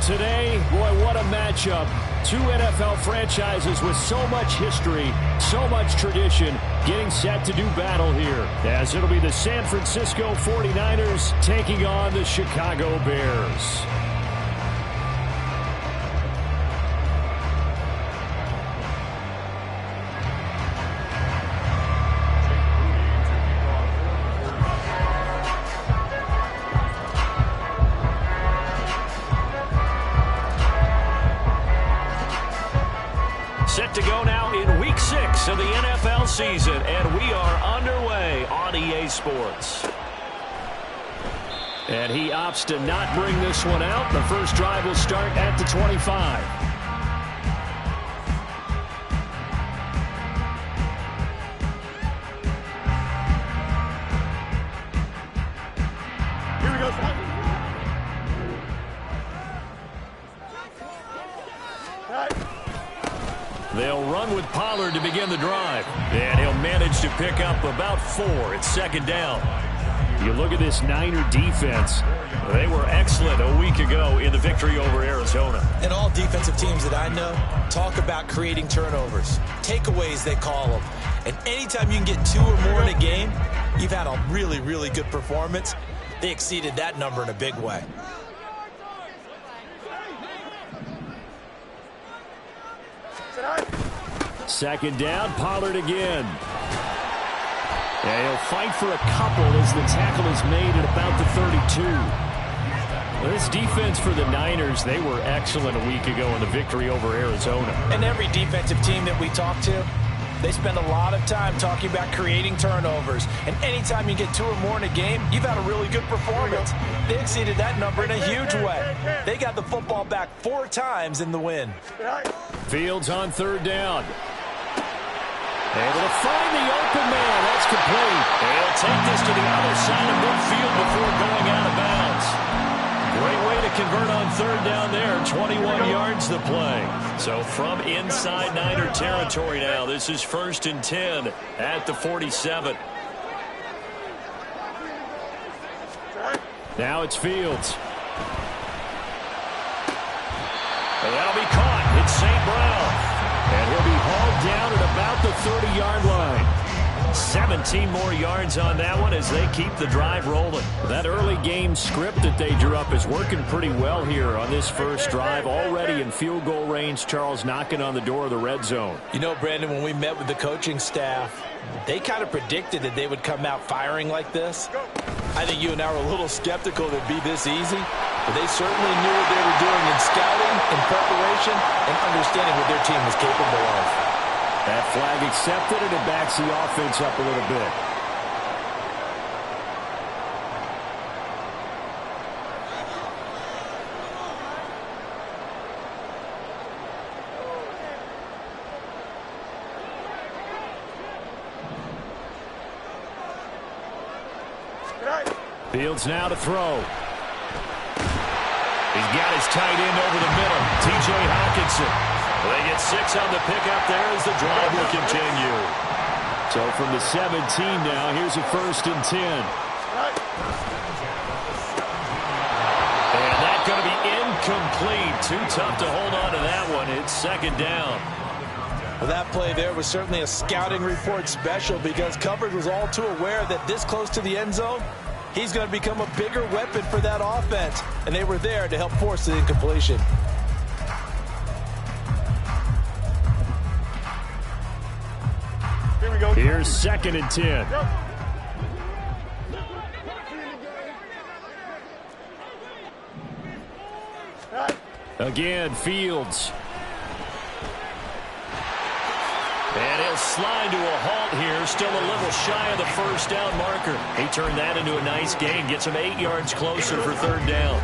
today, boy, what a matchup. Two NFL franchises with so much history, so much tradition, getting set to do battle here, as it'll be the San Francisco 49ers taking on the Chicago Bears. Set to go now in Week 6 of the NFL season, and we are underway on EA Sports. And he opts to not bring this one out. The first drive will start at the 25. Here we go. They'll run with Pollard to begin the drive. And he'll manage to pick up about 4. It's second down. You look at this Niner defense. They were excellent a week ago in the victory over Arizona. And all defensive teams that I know talk about creating turnovers. Takeaways, they call them. And anytime you can get 2 or more in a game, you've had a really, really good performance. They exceeded that number in a big way. Second down, Pollard again. And he'll fight for a couple as the tackle is made at about the 32. Well, this defense for the Niners, they were excellent a week ago in the victory over Arizona. And every defensive team that we talk to, they spend a lot of time talking about creating turnovers. And anytime you get 2 or more in a game, you've had a really good performance. They exceeded that number in a huge way. They got the football back 4 times in the win. Fields on third down. Able to find the open man. That's complete. He'll take this to the other side of midfield before going out of bounds. Great way to convert on third down there. 21 yards the play. So from inside Niner territory now, this is 1st and 10 at the 47. Now it's Fields. And that'll be caught. It's St. Brown. And he'll be hauled down at about the 30-yard line. 17 more yards on that one as they keep the drive rolling. That early game script that they drew up is working pretty well here on this first drive. Already in field goal range, Charles knocking on the door of the red zone. You know, Brandon, when we met with the coaching staff, they kind of predicted that they would come out firing like this. I think you and I were a little skeptical that it'd be this easy. But they certainly knew what they were doing in scouting, in preparation, and understanding what their team was capable of. That flag accepted, and it backs the offense up a little bit. Fields now to throw. He's got his tight end over the middle, T.J. Hawkinson. They get 6 on the pickup there as the drive will continue. So from the 17 now, here's a 1st and 10. And that's going to be incomplete. Too tough to hold on to that one. It's 2nd down. Well, that play there was certainly a scouting report special because coverage was all too aware that this close to the end zone, he's going to become a bigger weapon for that offense. And they were there to help force the incompletion. Here we go. Here's 2nd and 10. Again, Fields. And he'll slide to a halt here. Still a little shy of the 1st down marker. He turned that into a nice gain. Gets him 8 yards closer for 3rd down.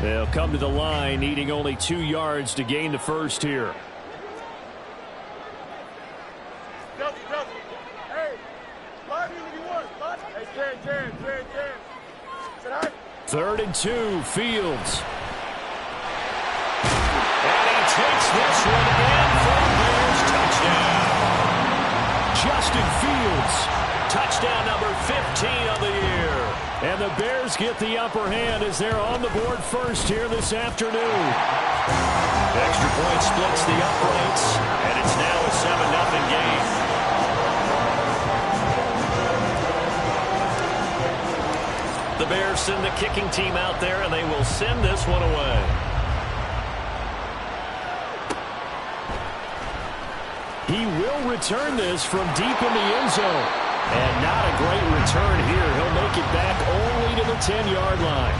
They'll come to the line, needing only 2 yards to gain the 1st here. Hey, 3rd and 2, Fields. And he takes this one in for a Bears touchdown. Justin Fields, touchdown number 15 of the year. And the Bears get the upper hand as they're on the board first here this afternoon. Extra point splits the uprights, and it's now a 7-0 game. The Bears send the kicking team out there, and they will send this one away. He will return this from deep in the end zone. And not a great return here. He'll make it back only to the 10-yard line.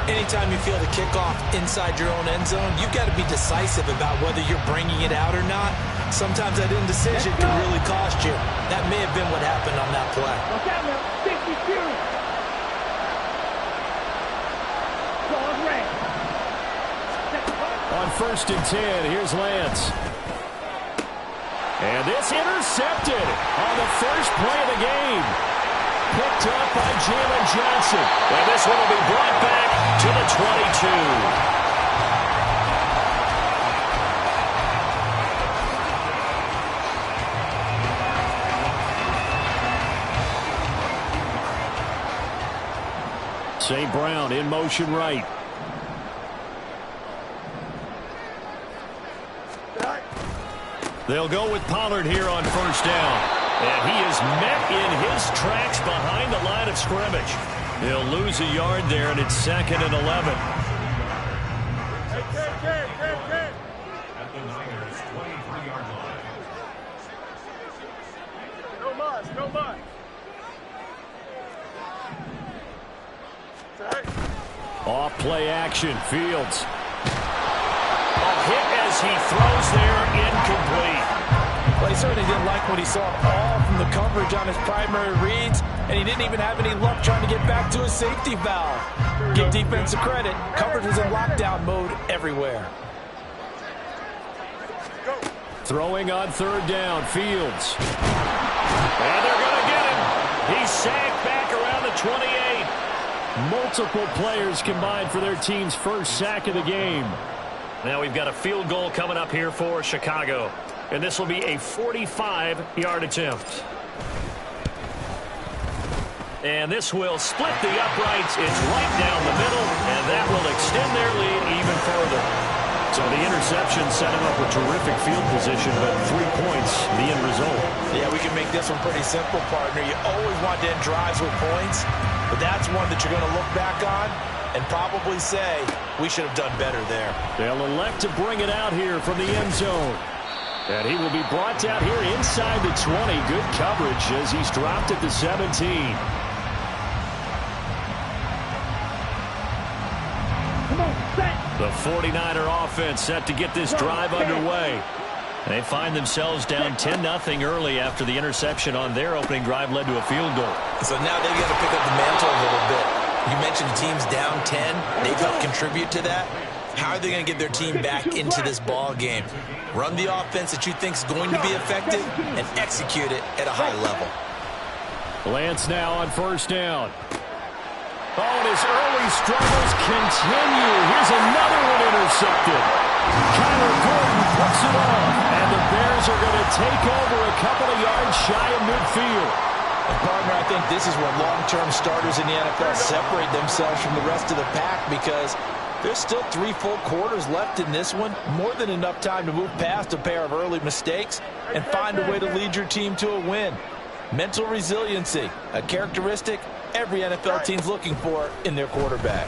Anytime you feel the kickoff inside your own end zone, you've got to be decisive about whether you're bringing it out or not. Sometimes that indecision can really cost you. That may have been what happened on that play. On 1st and 10, here's Lance. And this intercepted on the first play of the game. Picked up by Jalen Johnson. And this one will be brought back to the 22. St. Brown in motion right. They'll go with Pollard here on 1st down. And he is met in his tracks behind the line of scrimmage. He'll lose a yard there, and it's 2nd and 11. No mud. Off play action, Fields. Hit as he throws there, incomplete. Well, he certainly didn't like what he saw all from the coverage on his primary reads, and he didn't even have any luck trying to get back to his safety valve. Give defensive credit. Coverage was in lockdown mode everywhere. Throwing on 3rd down, Fields. And they're going to get him. He's sacked back around the 28. Multiple players combined for their team's first sack of the game. Now we've got a field goal coming up here for Chicago. And this will be a 45-yard attempt. And this will split the uprights. It's right down the middle, and that will extend their lead even further. So the interception set him up with terrific field position, but 3 points, the end result. Yeah, we can make this one pretty simple, partner. You always want to end drives with points, but that's one that you're going to look back on and probably say, we should have done better there. They'll elect to bring it out here from the end zone. And he will be brought down here inside the 20. Good coverage as he's dropped at the 17. The 49er offense set to get this drive underway. They find themselves down 10-0 early after the interception on their opening drive led to a field goal. So now they've got to pick up the mantle a little bit. You mentioned the team's down 10. They've helped contribute to that. How are they going to get their team back into this ball game? Run the offense that you think is going to be effective and execute it at a high level. Lance now on 1st down. Oh, and his early struggles continue. Here's another one intercepted. Kyler Gordon puts it off, and the Bears are going to take over a couple of yards shy of midfield. And partner, I think this is where long-term starters in the NFL separate themselves from the rest of the pack, because there's still 3 full quarters left in this one. More than enough time to move past a pair of early mistakes and find a way to lead your team to a win. Mental resiliency, a characteristic every NFL team's looking for in their quarterback.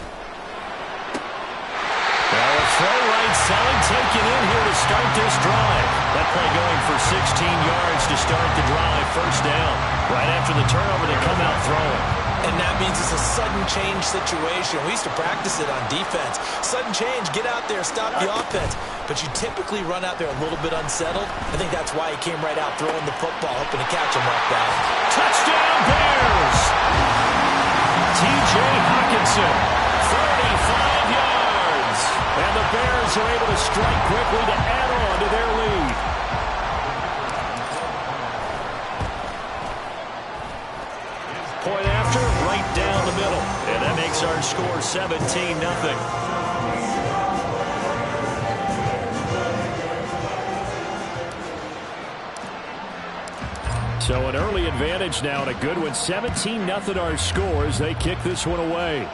Well, a throw right side taken in here to start this drive. That play going for 16 yards to start the drive. 1st down. Right after the turnover, they come out throwing. And that means it's a sudden change situation. We used to practice it on defense. Sudden change, get out there, stop the offense. But you typically run out there a little bit unsettled. I think that's why he came right out throwing the football, hoping to catch him like that. Touchdown, Bears! T.J. Hockenson, 35 yards. And the Bears are able to strike quickly to add on to their lead. Point after, right down the middle. And that makes our score 17-0. So an early advantage now and a good one. 17-0 our scores. They kick this one away.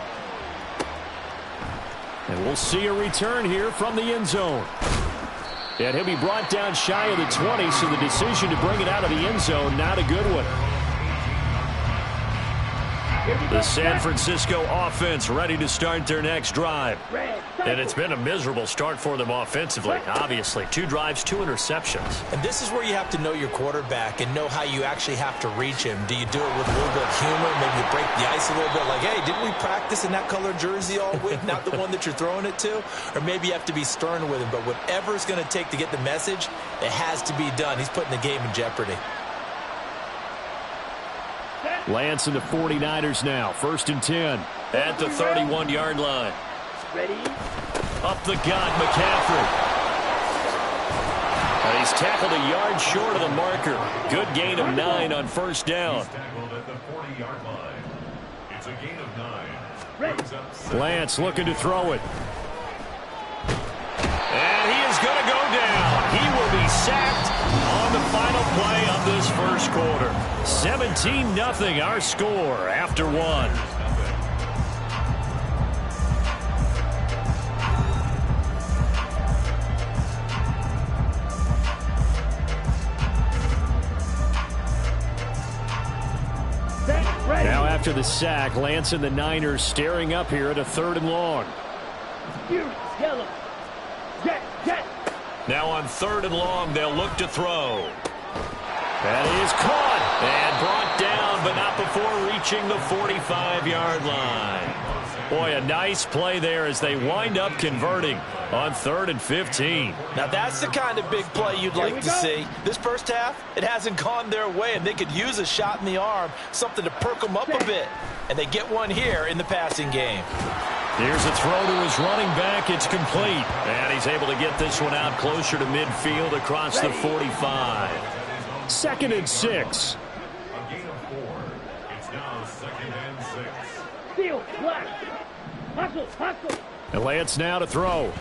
And we'll see a return here from the end zone. And he'll be brought down shy of the 20, so the decision to bring it out of the end zone, not a good one. The San Francisco offense ready to start their next drive. And it's been a miserable start for them offensively, obviously. 2 drives, 2 interceptions. And this is where you have to know your quarterback and know how you actually have to reach him. Do you do it with a little bit of humor? Maybe you break the ice a little bit like, hey, didn't we practice in that color jersey all week? Not the one that you're throwing it to? Or maybe you have to be stern with him. But whatever it's going to take to get the message, it has to be done. He's putting the game in jeopardy. Lance and the 49ers now. 1st and 10. At the 31-yard line. Ready? Up the gut, McCaffrey. And he's tackled a yard short of the marker. Good gain of 9 on 1st down. He's tackled at the 40-yard line. It's a gain of 9. Lance looking to throw it. And he is going to go down. He will be sacked on the final play of this first quarter. 17-0 our score after 1. Now after the sack, Lance and the Niners staring up here at a 3rd and long. Yellow. Jet. Now on 3rd and long, they'll look to throw. That is caught and brought down, but not before reaching the 45-yard line. Boy, a nice play there as they wind up converting on 3rd and 15. Now that's the kind of big play you'd like to see. This first half, it hasn't gone their way, and they could use a shot in the arm, something to perk them up a bit. And they get one here in the passing game. Here's a throw to his running back. It's complete. And he's able to get this one out closer to midfield across the 45. 2nd and 6. A gain of 4. It's now 2nd and 6. Steal. Black. Hustle. And Lance now to throw.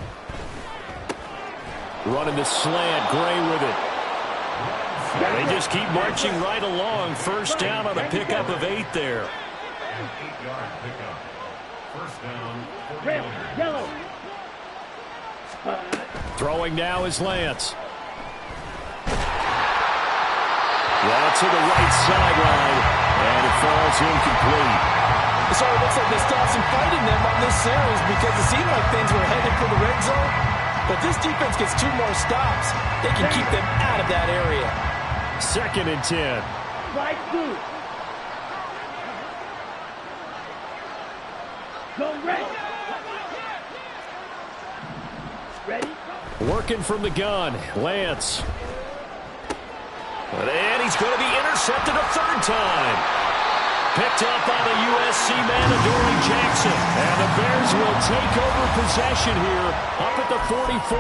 Running the slant. Gray with it. And they just keep marching right along. 1st down on a pickup of 8 there. An 8-yard pickup. 1st down. Red. Yellow. Throwing now is Lance. Well, to the right sideline, and it falls incomplete. It sort of looks like they stopped some fight in them on this series because it seemed like things were headed for the red zone. But this defense gets 2 more stops. They can keep them out of that area. 2nd and 10. Right through. Go red. Ready? Working from the gun, Lance. And he's going to be intercepted a 3rd time. Picked up by the USC man, Adoree Jackson. And the Bears will take over possession here up at the 44.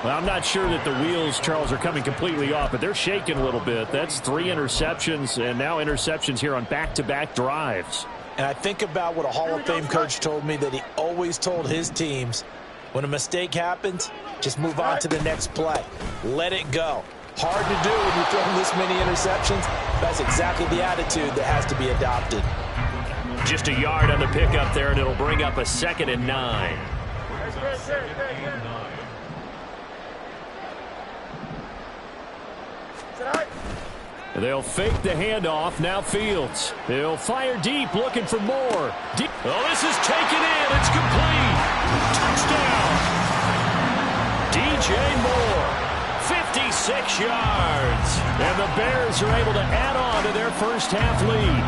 Well, I'm not sure that the wheels, Charles, are coming completely off, but they're shaking a little bit. That's 3 interceptions, and now interceptions here on back-to-back drives. And I think about what a Hall of Fame coach told me that he always told his teams, when a mistake happens, just move on to the next play. Let it go. Hard to do when you're throwing this many interceptions. That's exactly the attitude that has to be adopted. Just a yard on the pickup there, and it'll bring up a 2nd and 9. They'll fake the handoff. Now Fields. He'll fire deep, looking for more. Deep. Oh, this is taken in. It's complete. Touchdown. DJ Moore. 56 yards. And the Bears are able to add on to their first half lead.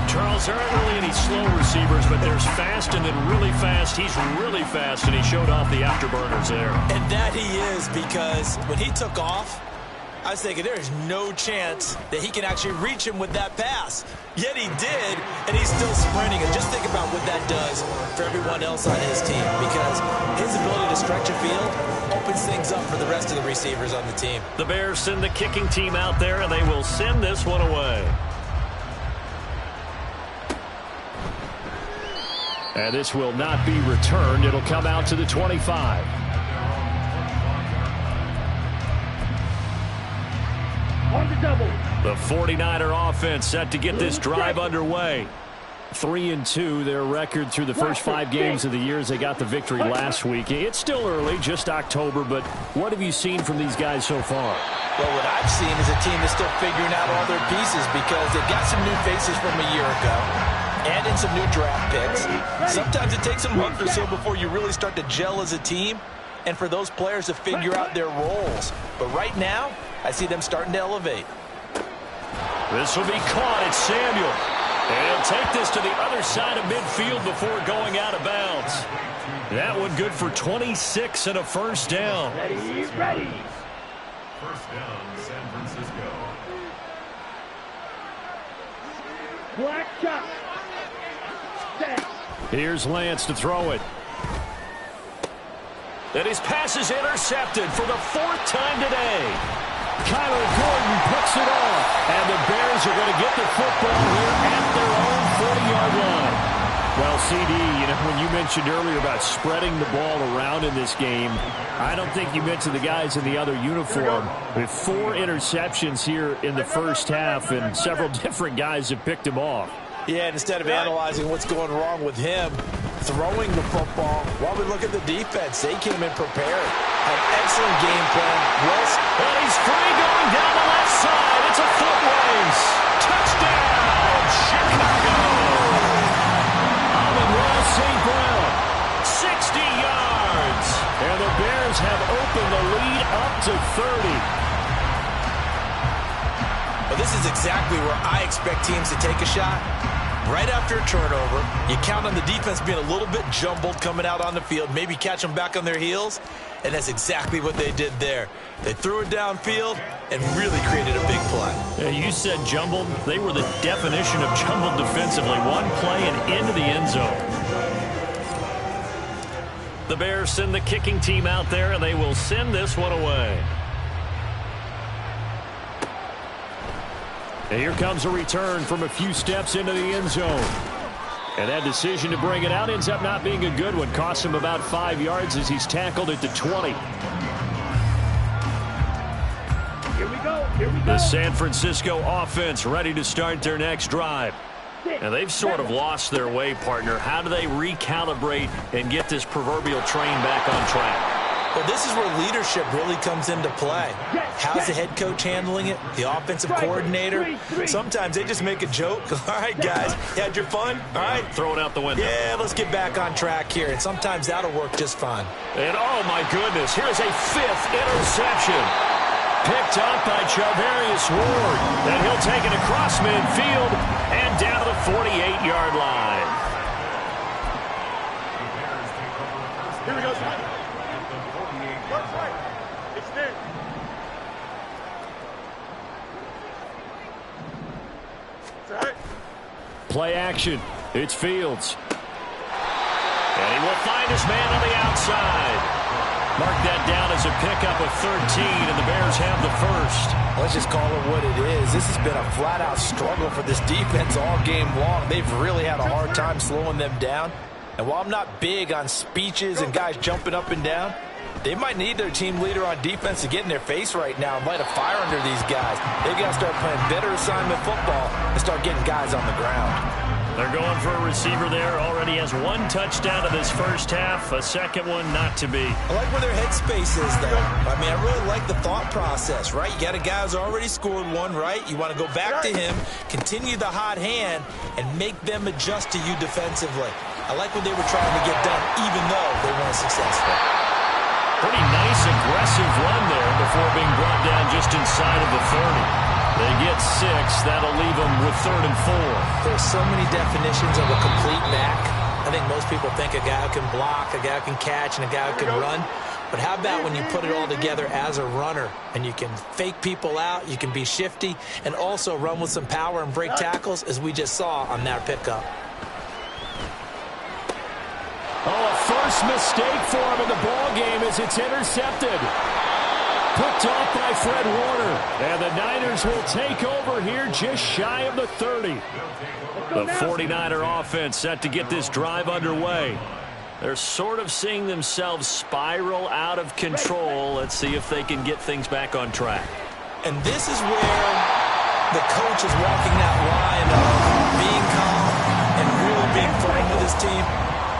Charles, there aren't really any slow receivers, but there's fast and then really fast. He's really fast, and he showed off the afterburners there. And that he is, because when he took off, I was thinking there's no chance that he can actually reach him with that pass. Yet he did, and he's still sprinting. And just think about what that does for everyone else on his team, because his ability to stretch a field opens things up for the rest of the receivers on the team. The Bears send the kicking team out there, and they will send this one away. And this will not be returned. It'll come out to the 25. On the double. The 49er offense set to get this drive underway. 3-2, their record through the first 5 games of the year as they got the victory last week. It's still early, just October, but what have you seen from these guys so far? Well, what I've seen is a team that's still figuring out all their pieces because they've got some new faces from a year ago and in some new draft picks. Sometimes it takes a month or so before you really start to gel as a team and for those players to figure out their roles. But right now, I see them starting to elevate. This will be caught. It's Samuel. And he'll take this to the other side of midfield before going out of bounds. That one good for 26 and a first down. Ready, ready. First down, San Francisco. Black shot. Set. Here's Lance to throw it. And his pass is intercepted for the 4th time today. Kyler Gordon picks it off. And the Bears are going to get the football here at their own 40-yard line. Well, CD, when you mentioned earlier about spreading the ball around in this game, I don't think you mentioned the guys in the other uniform. With 4 interceptions here in the first half, and several different guys have picked him off. Yeah, and instead of analyzing what's going wrong with him throwing the football, while we look at the defense, they came in prepared. An excellent game plan. And he's free going down the left side. It's a foot race. Touchdown, Chicago. Amon-Ra St. Brown, 60 yards. And the Bears have opened the lead up to 30. But this is exactly where I expect teams to take a shot. Right after a turnover, you count on the defense being a little bit jumbled coming out on the field, maybe catch them back on their heels, and that's exactly what they did there. They threw it downfield and really created a big play. You said jumbled. They were the definition of jumbled defensively. One play and into the end zone. The Bears send the kicking team out there, and they will send this one away. And here comes a return from a few steps into the end zone. And that decision to bring it out ends up not being a good one. Costs him about 5 yards as he's tackled at the 20. Here we go. Here we go. The San Francisco offense ready to start their next drive. And they've sort of lost their way, partner. How do they recalibrate and get this proverbial train back on track? Well, this is where leadership really comes into play. How's the head coach handling it? The offensive coordinator? Sometimes they just make a joke. All right, guys, you had your fun? All right. Throw it out the window. Yeah, let's get back on track here. And sometimes that'll work just fine. And, oh, my goodness, here's a 5th interception. Picked up by Charvarius Ward. And he'll take it across midfield and down to the 48-yard line. Here we go. Play action. It's Fields. And he will find his man on the outside. Mark that down as a pickup of 13, and the Bears have the first. Let's just call it what it is. This has been a flat-out struggle for this defense all game long. They've really had a hard time slowing them down. And while I'm not big on speeches and guys jumping up and down, they might need their team leader on defense to get in their face right now and light a fire under these guys. They've got to start playing better assignment football and start getting guys on the ground. They're going for a receiver there. Already has 1 touchdown of this first half. A second one not to be. I like where their headspace is, though. I mean, I really like the thought process, right? You got a guy who's already scored one, right? You want to go back to him, continue the hot hand, and make them adjust to you defensively. I like what they were trying to get done, even though they weren't successful. Pretty nice, aggressive run there before being brought down just inside of the 30. They get 6. That'll leave them with 3rd and 4. There's so many definitions of a complete back. I think most people think a guy who can block, a guy who can catch, and a guy who can run. But how about when you put it all together as a runner and you can fake people out, you can be shifty, and also run with some power and break tackles, as we just saw on that pickup. Oh, a first mistake for him in the ball game as it's intercepted. Picked off by Fred Warner. And the Niners will take over here just shy of the 30. The 49er offense set to get this drive underway. They're sort of seeing themselves spiral out of control. Let's see if they can get things back on track. And this is where the coach is walking that line of being calm and really being firm with his team.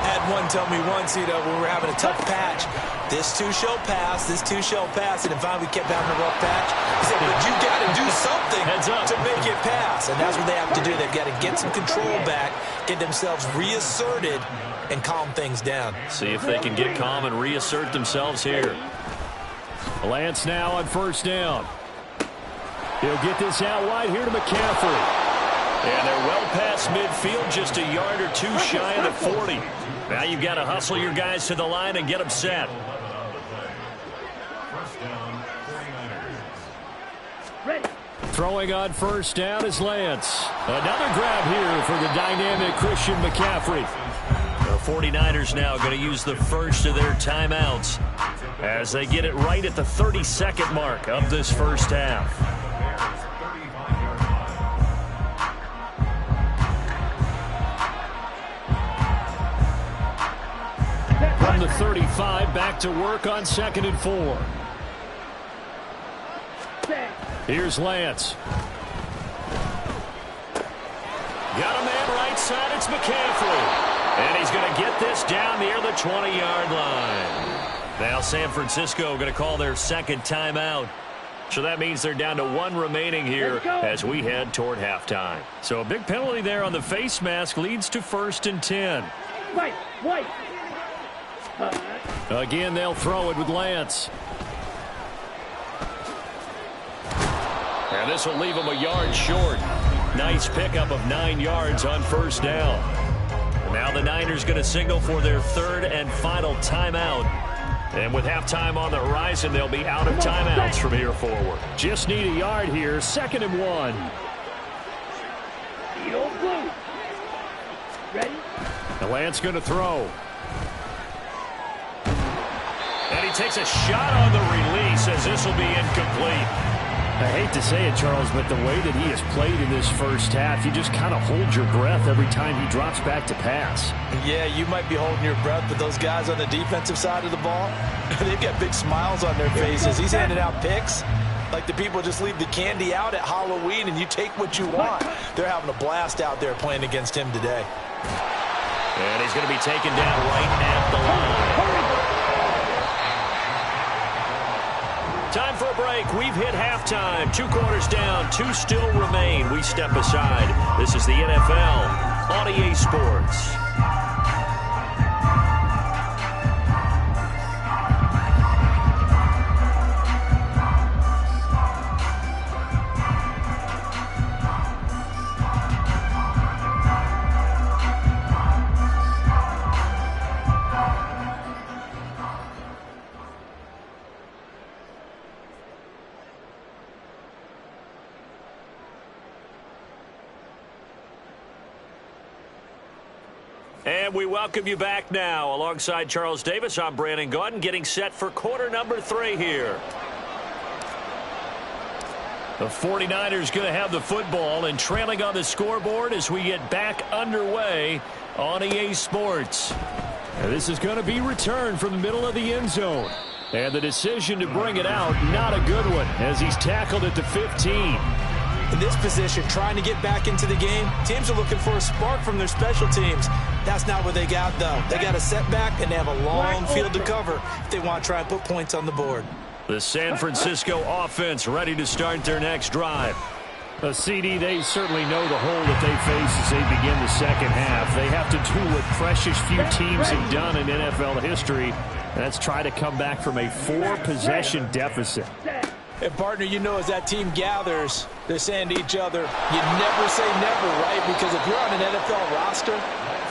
I had one tell me once, when we were having a tough patch, this too shall pass, this too shall pass, and finally we kept having a rough patch. He said, but you got to do something to make it pass, and that's what they have to do. They've got to get some control back, get themselves reasserted, and calm things down. See if they can get calm and reassert themselves here. Lance now on first down. He'll get this out wide here to McCaffrey. And they're well past midfield, just a yard or two shy of the 40. Now you've got to hustle your guys to the line and get them set. Ready. Throwing on first down is Lance. Another grab here for the dynamic Christian McCaffrey. The 49ers now going to use the first of their timeouts as they get it right at the 30-second mark of this first half. From the 35, back to work on 2nd and 4. Here's Lance. Got a man right side. It's McCaffrey. And he's going to get this down near the 20-yard line. Now San Francisco going to call their second timeout. So that means they're down to one remaining here as we head toward halftime. So a big penalty there on the face mask leads to 1st and 10. White. Again, they'll throw it with Lance. And this will leave him a yard short. Nice pickup of 9 yards on first down. Now the Niners going to signal for their third and final timeout. And with halftime on the horizon, they'll be out of timeouts from here forward. Just need a yard here. 2nd and 1. Ready? The Lance going to throw. And he takes a shot on the release as this will be incomplete. I hate to say it, Charles, but the way that he has played in this first half, you just kind of hold your breath every time he drops back to pass. Yeah, you might be holding your breath, but those guys on the defensive side of the ball, they've got big smiles on their faces. He's handing out picks like the people just leave the candy out at Halloween and you take what you want. They're having a blast out there playing against him today. And he's going to be taken down right at the line. Time for a break. We've hit halftime. 2 quarters down. 2 still remain. We step aside. This is the NFL on EA Sports. And we welcome you back now. Alongside Charles Davis, I'm Brandon Gaudin, getting set for quarter number 3 here. The 49ers going to have the football and trailing on the scoreboard as we get back underway on EA Sports. And this is going to be returned from the middle of the end zone. And the decision to bring it out, not a good one, as he's tackled at the 15. In this position, trying to get back into the game, teams are looking for a spark from their special teams. That's not what they got, though. They got a setback, and they have a long field to cover if they want to try and put points on the board. The San Francisco offense ready to start their next drive. CD, they certainly know the hole that they face as they begin the second half. They have to do what precious few teams have done in NFL history, and that's try to come back from a 4-possession deficit. And, partner, you know as that team gathers, they're saying to each other, you never say never, right? Because if you're on an NFL roster,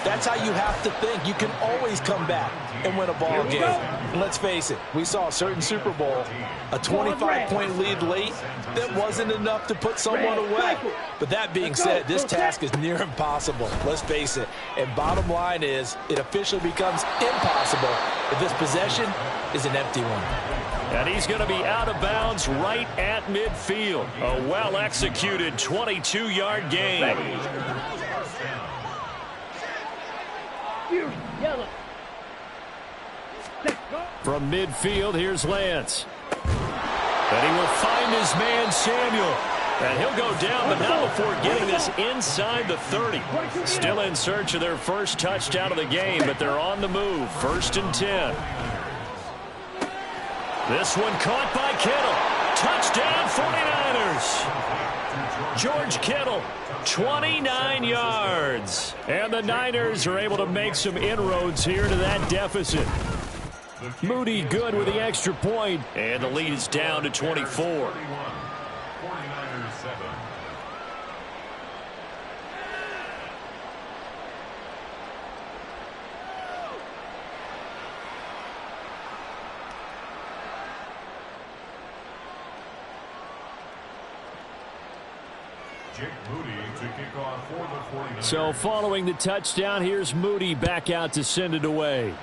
that's how you have to think. You can always come back and win a ball game. And let's face it, we saw a certain Super Bowl, a 25-point lead late that wasn't enough to put someone away. But that being said, this task is near impossible. Let's face it. And bottom line is, it officially becomes impossible if this possession is an empty one. And he's going to be out of bounds right at midfield. A well-executed 22-yard gain. From midfield, here's Lance. And he will find his man, Samuel. And he'll go down, but not before getting this inside the 30. Still in search of their first touchdown of the game, but they're on the move. 1st and 10. This one caught by Kittle. Touchdown, 49ers. George Kittle, 29 yards. And the Niners are able to make some inroads here to that deficit. Moody good with the extra point, and the lead is down to 24. 49ers 7. Jake Moody to kick off for the 49ers. So following the touchdown, here's Moody back out to send it away.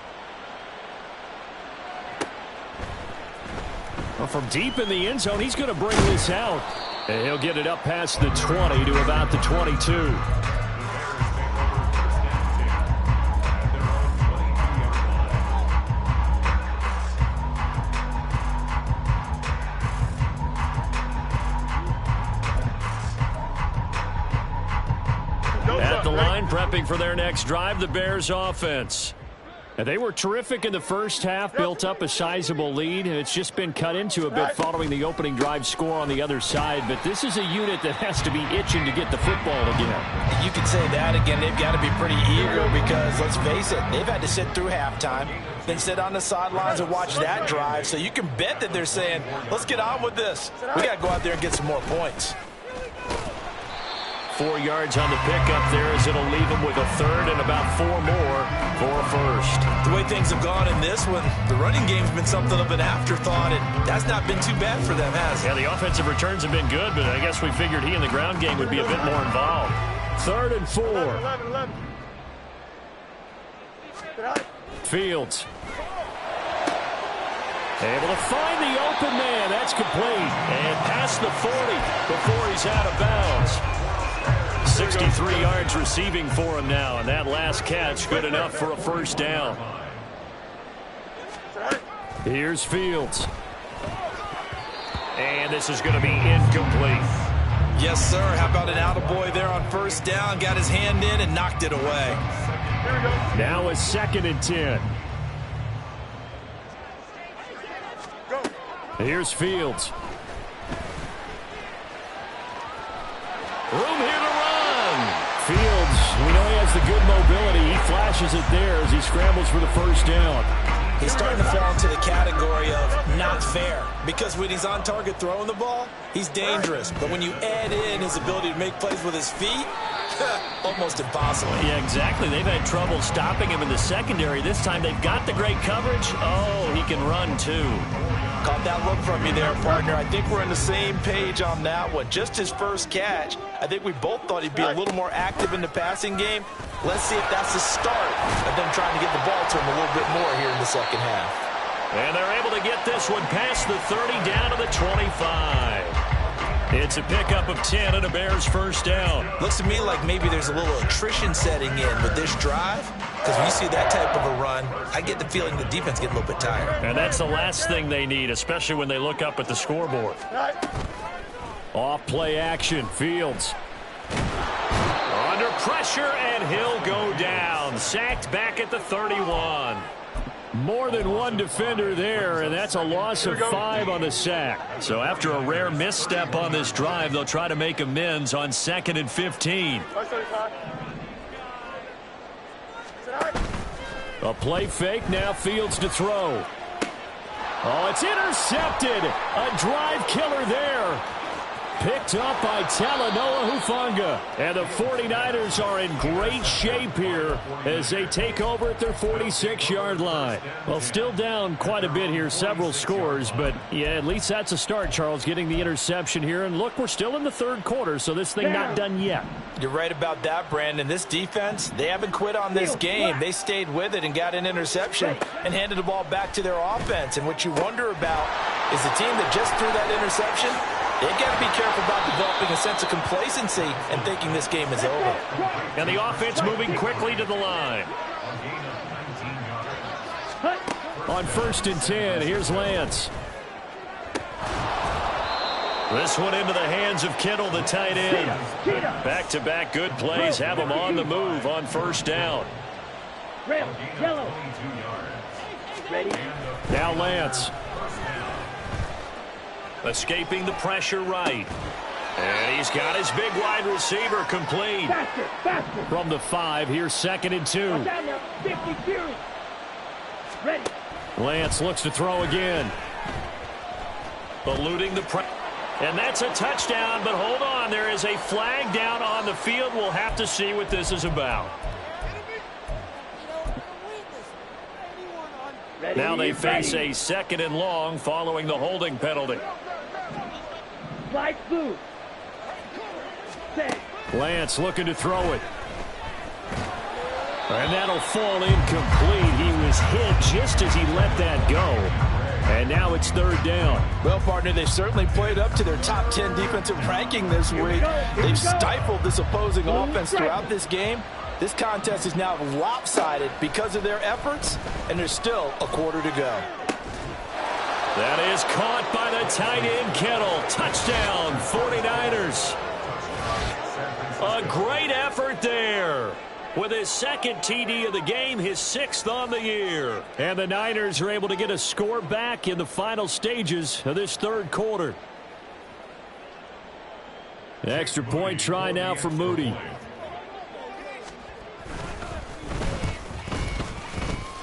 Well, from deep in the end zone, he's going to bring this out. And he'll get it up past the 20 to about the 22. At the line, prepping for their next drive, the Bears offense. And they were terrific in the first half, built up a sizable lead, and it's just been cut into a bit following the opening drive score on the other side. But this is a unit that has to be itching to get the football again. You could say that again. They've got to be pretty eager because, let's face it, they've had to sit through halftime, then sit on the sidelines and watch that drive. So you can bet that they're saying, let's get on with this. We got to go out there and get some more points. 4 yards on the pickup there as it'll leave them with a third and about 4 more for a first. The way things have gone in this one, the running game's been something of an afterthought, and that's not been too bad for them, has it? Yeah, the offensive returns have been good, but I guess we figured he in the ground game would be a bit more involved. 3rd and 4. 11. Fields. Able to find the open man. That's complete. And past the 40 before he's out of bounds. 63 yards receiving for him now, and that last catch good enough for a first down. Here's Fields. And this is going to be incomplete. Yes, sir. How about an attaboy there on first down? Got his hand in and knocked it away. Now a 2nd and 10. Here's Fields. Room here to run. Fields, we know he has the good mobility. He flashes it there as he scrambles for the first down. He's starting to fall into the category of not fair, because when he's on target throwing the ball, he's dangerous. But when you add in his ability to make plays with his feet, almost impossible. Yeah, exactly. They've had trouble stopping him in the secondary. This time they've got the great coverage. Oh, he can run too. Caught that look from you there, partner. I think we're on the same page on that one. Just his first catch. I think we both thought he'd be a little more active in the passing game. Let's see if that's the start of them trying to get the ball to him a little bit more here in the second half. And they're able to get this one past the 30 down to the 25. It's a pickup of 10 and a Bears first down. Looks to me like maybe there's a little attrition setting in with this drive, because when you see that type of a run, I get the feeling the defense gets a little bit tired. And that's the last thing they need, especially when they look up at the scoreboard. Off play action, Fields. Under pressure, and he'll go down. Sacked back at the 31. More than one defender there, and that's a loss of 5 on the sack. So after a rare misstep on this drive, they'll try to make amends on 2nd and 15. A play fake, now Fields to throw. Oh, it's intercepted. A drive killer there. Picked up by Talanoa Hufanga. And the 49ers are in great shape here as they take over at their 46-yard line. Well, still down quite a bit here, several scores, but yeah, at least that's a start, Charles, getting the interception here. And look, we're still in the 3rd quarter, so this thing not done yet. You're right about that, Brandon. This defense, they haven't quit on this game. They stayed with it and got an interception and handed the ball back to their offense. And what you wonder about is the team that just threw that interception, they've got to be careful about developing a sense of complacency and thinking this game is over. And the offense moving quickly to the line. On 1st and 10, here's Lance. This one into the hands of Kittle, the tight end. Back-to-back good plays have him on the move on first down. Red, yellow. Ready? Now Lance. Escaping the pressure right. And he's got his big wide receiver complete. Faster, faster. From the 5, here's 2nd and 2. Watch out now. 50 fury. Ready. Lance looks to throw again. Eluding the pressure. And that's a touchdown, but hold on. There is a flag down on the field. We'll have to see what this is about. Ready, Now they face ready. a 2nd and long following the holding penalty. Slide through. Set. Lance looking to throw it. And that'll fall incomplete. He was hit just as he let that go. And now it's 3rd down. Well, partner, they've certainly played up to their top 10 defensive ranking this week. They've stifled this opposing offense throughout this game. This contest is now lopsided because of their efforts, and there's still a quarter to go. That is caught by the tight end, Kittle. Touchdown, 49ers. A great effort there. With his 2nd TD of the game, his 6th on the year. And the Niners are able to get a score back in the final stages of this 3rd quarter. The extra point try now for Moody.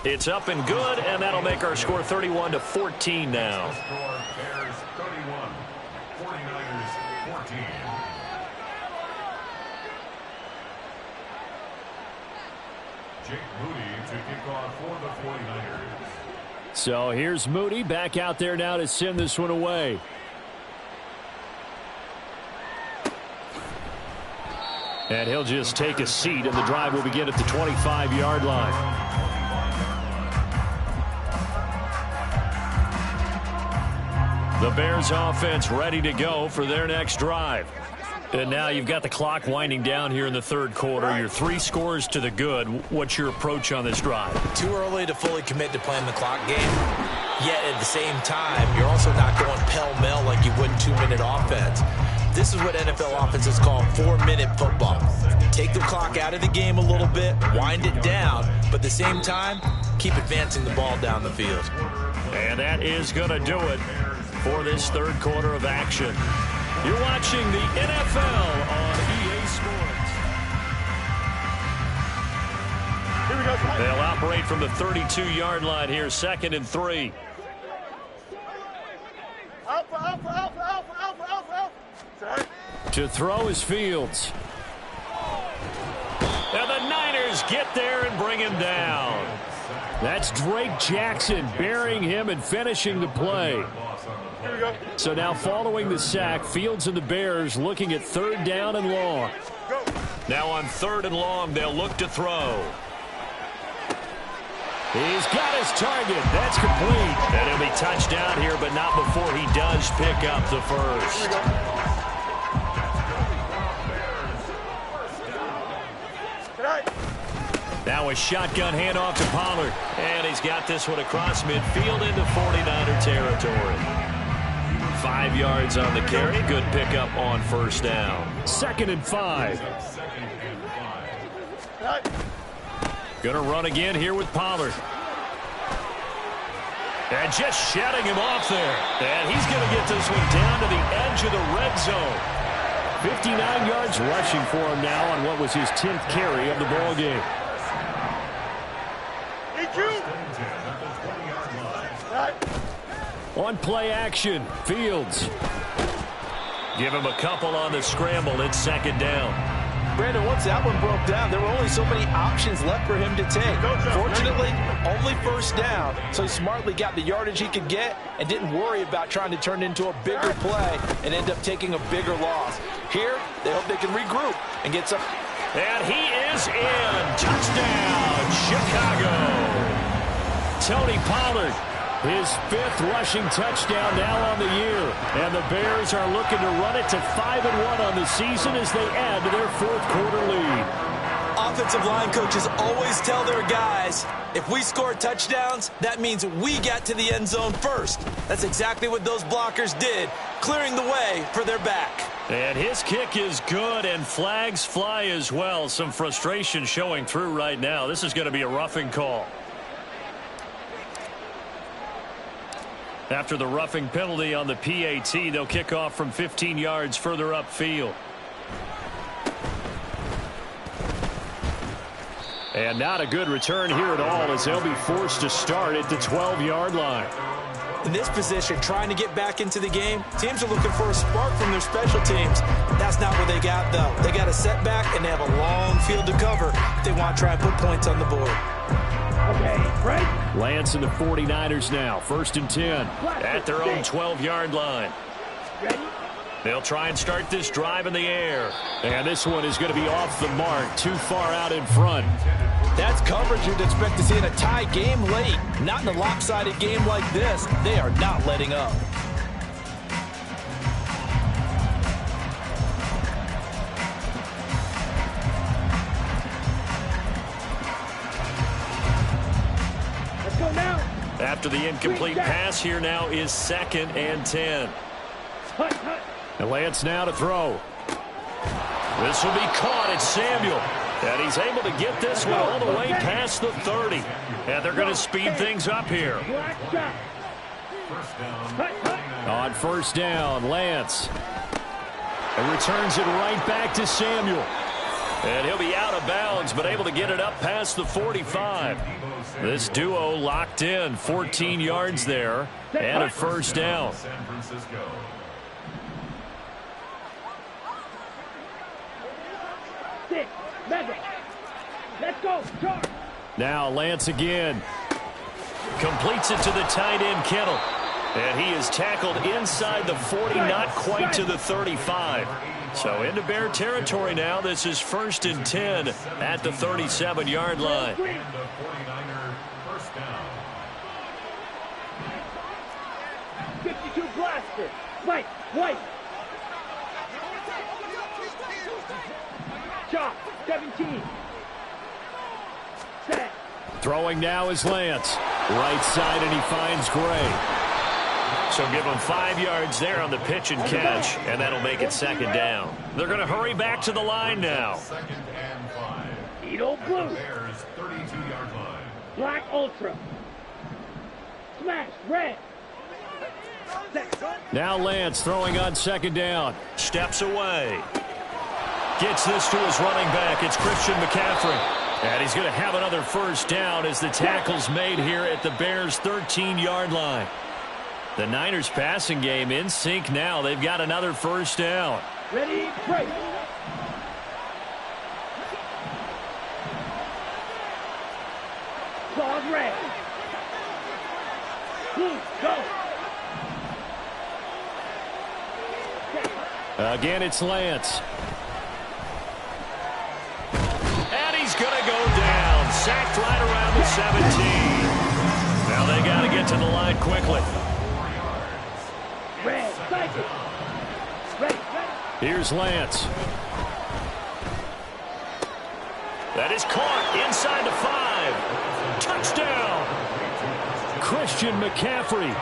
It's up and good, and that'll make our score 31-14 now. Bears 31, 49ers 14. Jake Moody to kick off for the 49ers. So here's Moody back out there now to send this one away. And he'll just take a seat, and the drive will begin at the 25-yard line. The Bears offense ready to go for their next drive. And now you've got the clock winding down here in the 3rd quarter. Your 3 scores to the good. What's your approach on this drive? Too early to fully commit to playing the clock game. Yet at the same time, you're also not going pell-mell like you would in 2-minute offense. This is what NFL offenses call 4-minute football. Take the clock out of the game a little bit, wind it down, but at the same time, keep advancing the ball down the field. And that is going to do it for this 3rd quarter of action. You're watching the NFL on EA Sports. Here we go. They'll operate from the 32-yard line here, 2nd and 3. Sorry. To throw is Fields. And the Niners get there and bring him down. That's Drake Jackson burying him and finishing the play. Here we go. So now following the sack, Fields and the Bears looking at 3rd down and long. Go. Now on 3rd and long, they'll look to throw. He's got his target. That's complete. And he'll be touched down here, but not before he does pick up the first. Now a shotgun handoff to Pollard. And he's got this one across midfield into 49er territory. 5 yards on the carry. Good pickup on first down. 2nd and 5. Gonna run again here with Pollard. And just shutting him off there. And he's going to get this one down to the edge of the red zone. 59 yards rushing for him now on what was his 10th carry of the ball game. On play action, Fields. Give him a couple on the scramble. It's 2nd down. Brandon, once that one broke down, there were only so many options left for him to take. Fortunately, only first down, so he smartly got the yardage he could get and didn't worry about trying to turn it into a bigger play and end up taking a bigger loss. Here, they hope they can regroup and get some. And he is in. Touchdown, Chicago. Tony Pollard, his 5th rushing touchdown now on the year. And the Bears are looking to run it to 5-1 on the season as they add to their 4th quarter lead. offensive line coaches always tell their guys, if we score touchdowns, that means we get to the end zone first. That's exactly what those blockers did, clearing the way for their back. And his kick is good, and flags fly as well. Some frustration showing through right now. This is going to be a roughing call. After the roughing penalty on the PAT, they'll kick off from 15 yards further upfield. And not a good return here at all, as they'll be forced to start at the 12-yard line. In this position, trying to get back into the game, teams are looking for a spark from their special teams. That's not what they got, though. They got a setback, and they have a long field to cover if they want to try and put points on the board. Okay, right. Lance and the 49ers now, 1st and 10 at their own 12-yard line. Ready? They'll try and start this drive in the air. And this one is going to be off the mark, too far out in front. That's coverage you'd expect to see in a tie game late. Not in a lopsided game like this. They are not letting up. Let's go now. After the incomplete pass, here now is 2nd and 10. Hut, hut. And Lance now to throw. This will be caught. It's Samuel. And he's able to get this one all the way past the 30. And they're going to speed things up here. Black shot. Hut, hut. On 1st down, Lance. And returns it right back to Samuel. And he'll be out of bounds, but able to get it up past the 45. This duo locked in, 14 yards there, and a 1st down. Six. Madden. Let's go. Charge. Now Lance again. Completes it to the tight end, Kittle. And he is tackled inside the 40, not quite to the 35. So into Bear territory now. This is 1st and 10 at the 37-yard line. 52 blaster. White. White. Chop. 17. Set. Throwing now is Lance. Right side, and he finds Gray. So give him 5 yards there on the pitch and catch, and that'll make it 2nd down. They're going to hurry back to the line now. 2nd and 5. Edo blue. Bears 32-yard line. Black ultra. Smash. Red. Set. Now Lance throwing on 2nd down. Steps away. Gets this to his running back. It's Christian McCaffrey. And he's going to have another 1st down as the tackle's made here at the Bears' 13-yard line. The Niners passing game in sync now. They've got another 1st down. Ready, break. Claws red. Blue, go. Again, it's Lance. And he's going to go down. Sacked right around the 17. Now they got to get to the line quickly. Red, cycle. Ready, ready. Here's Lance. That is caught inside the 5. Touchdown. Christian McCaffrey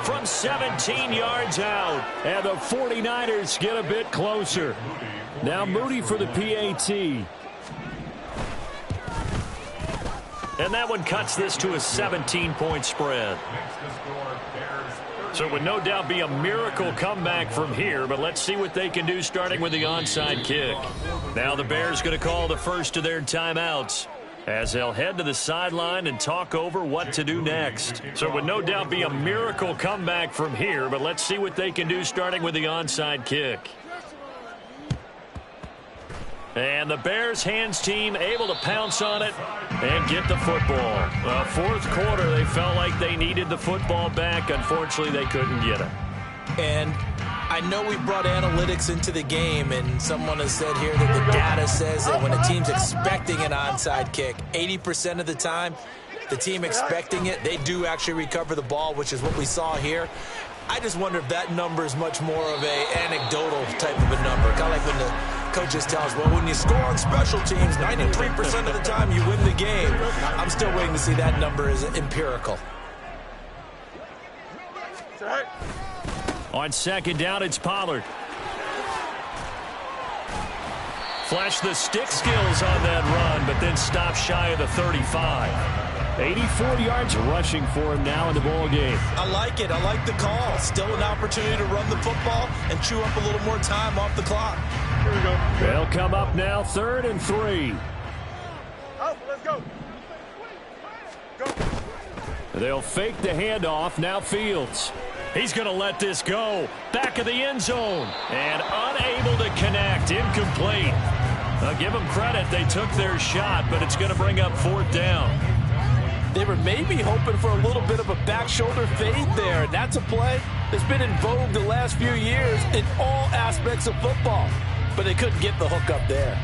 from 17 yards out. And the 49ers get a bit closer. Now Moody for the PAT. And that one cuts this to a 17-point spread. So it would no doubt be a miracle comeback from here, but let's see what they can do starting with the onside kick. Now the Bears going to call the first of their timeouts as they'll head to the sideline and talk over what to do next. So it would no doubt be a miracle comeback from here, but let's see what they can do starting with the onside kick. And the Bears hands team able to pounce on it and get the football. Well, 4th quarter, they felt like they needed the football back. Unfortunately, they couldn't get it. And I know we brought analytics into the game, and someone has said here that the data says that when a team's expecting an onside kick, 80% of the time, the team expecting it, they do actually recover the ball, which is what we saw here. I just wonder if that number is much more of a anecdotal type of a number, kind of like when the coaches tell us, well, when you score on special teams, 93% of the time you win the game. I'm still waiting to see that number is empirical. On second down, it's Pollard. Flash the stick skills on that run, but then stop shy of the 35. 84 yards rushing for him now in the ball game. I like it. I like the call. Still an opportunity to run the football and chew up a little more time off the clock. Here we go. They'll come up now, 3rd and 3. Alpha, let's go. Go. They'll fake the handoff. Now Fields. He's going to let this go. Back of the end zone. And unable to connect. Incomplete. I'll give them credit. They took their shot, but it's going to bring up 4th down. They were maybe hoping for a little bit of a back shoulder fade there. And that's a play that's been in vogue the last few years in all aspects of football. But they couldn't get the hook up there.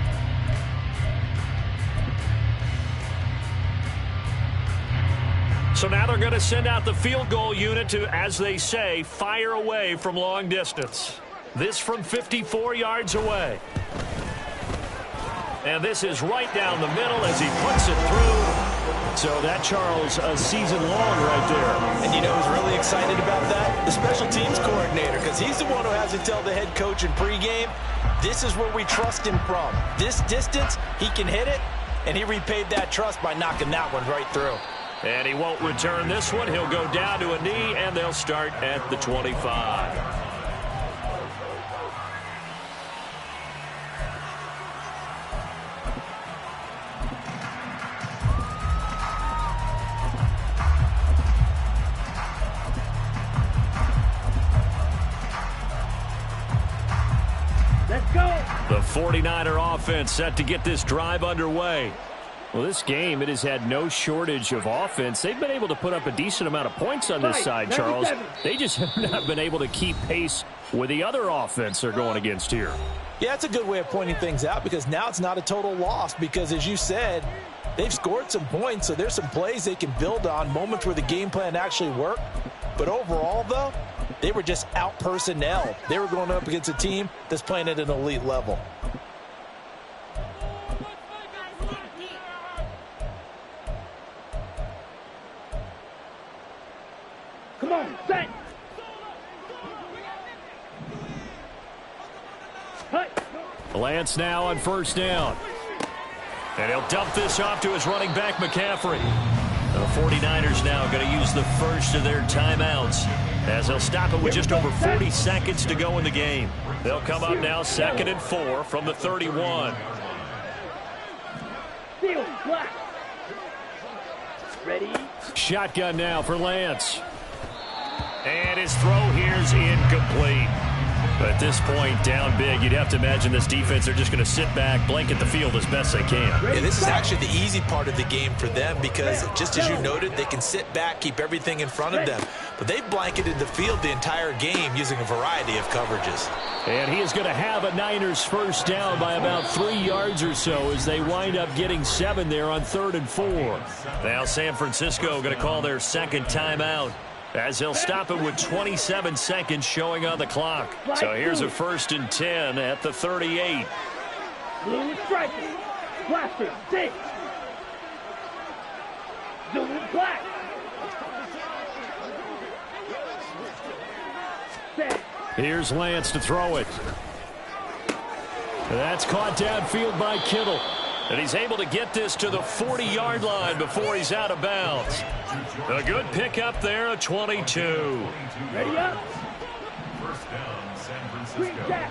So now they're going to send out the field goal unit to, as they say, fire away from long distance. This from 54 yards away. And this is right down the middle as he puts it through. So that, Charles, a season long right there. And you know who's really excited about that? The special teams coordinator, because he's the one who has to tell the head coach in pregame, this is where we trust him from. This distance, he can hit it, and he repaid that trust by knocking that one right through. And he won't return this one. He'll go down to a knee, and they'll start at the 25. Let's go. The 49er offense set to get this drive underway. Well, this game, it has had no shortage of offense. They've been able to put up a decent amount of points on this side, Charles. They just have not been able to keep pace with the other offense they're going against here. Yeah, it's a good way of pointing things out because now it's not a total loss because, as you said, they've scored some points, so there's some plays they can build on, moments where the game plan actually worked. But overall, though, they were just out-personnel. They were going up against a team that's playing at an elite level. Come on, set. Lance now on 1st down. And he'll dump this off to his running back, McCaffrey. The 49ers now going to use the first of their timeouts as they'll stop it with just over 40 seconds to go in the game. They'll come up now 2nd and 4 from the 31. Field, black. Ready? Shotgun now for Lance. And his throw here's incomplete. But at this point, down big, you'd have to imagine this defense, they're just going to sit back, blanket the field as best they can. Yeah, this is actually the easy part of the game for them because, just as you noted, they can sit back, keep everything in front of them. But they've blanketed the field the entire game using a variety of coverages. And he is going to have a Niners first down by about 3 yards or so as they wind up getting 7 there on 3rd and 4. Now San Francisco going to call their second timeout, as he'll stop it with 27 seconds showing on the clock. So here's a 1st and 10 at the 38. Blue striker. Blaster, 6. Blue black. Set. Here's Lance to throw it. That's caught downfield by Kittle. And he's able to get this to the 40-yard line before he's out of bounds. A good pickup there at 22. Ready up. First down, San Green Francisco. jack.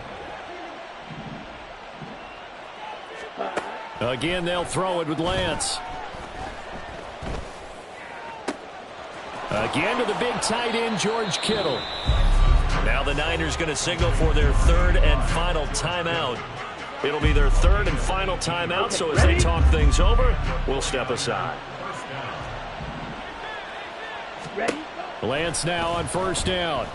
Again, they'll throw it with Lance. Again to the big tight end, George Kittle. Now the Niners going to signal for their 3rd and final timeout. It'll be their 3rd and final timeout, so as they talk things over, we'll step aside. Ready? Lance now on 1st down.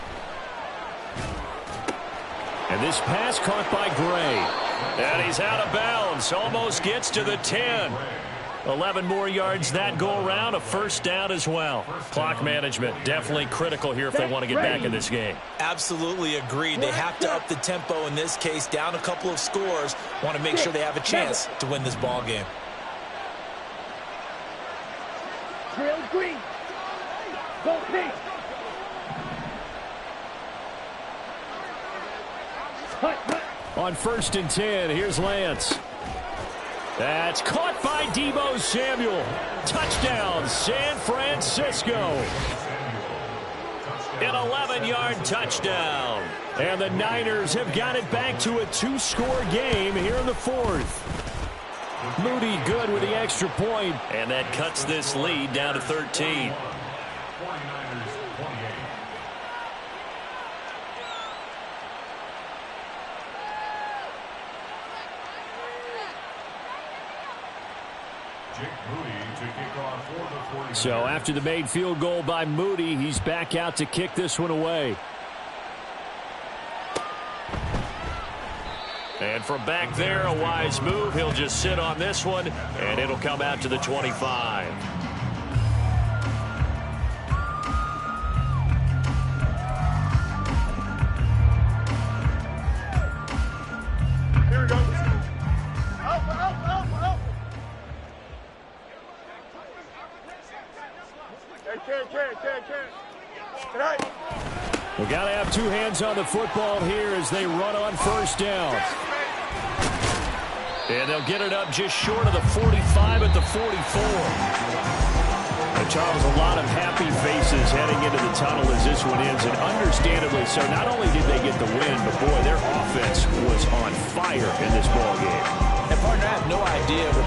And this pass caught by Gray. And he's out of bounds. Almost gets to the 10. 11 more yards that go around, a first down as well. Clock management definitely critical here if they want to get back in this game. Absolutely agreed. They have to up the tempo in this case, down a couple of scores. Want to make sure they have a chance to win this ball game. Trail green. Go pink. On 1st and 10, here's Lance. That's caught by Deebo Samuel. Touchdown, San Francisco. An 11-yard touchdown. And the Niners have got it back to a 2-score game here in the 4th. Moody good with the extra point, and that cuts this lead down to 13. So after the made field goal by Moody, he's back out to kick this one away. And from back there, a wise move. He'll just sit on this one, and it'll come out to the 25. Here we go. Out. Hey, We got to have two hands on the football here as they run on first down. And they'll get it up just short of the 45 at the 44. And Charles, a lot of happy faces heading into the tunnel as this one ends, and understandably so. Not only did they get the win, but boy, their offense was on fire in this ball game. And partner, I have no idea what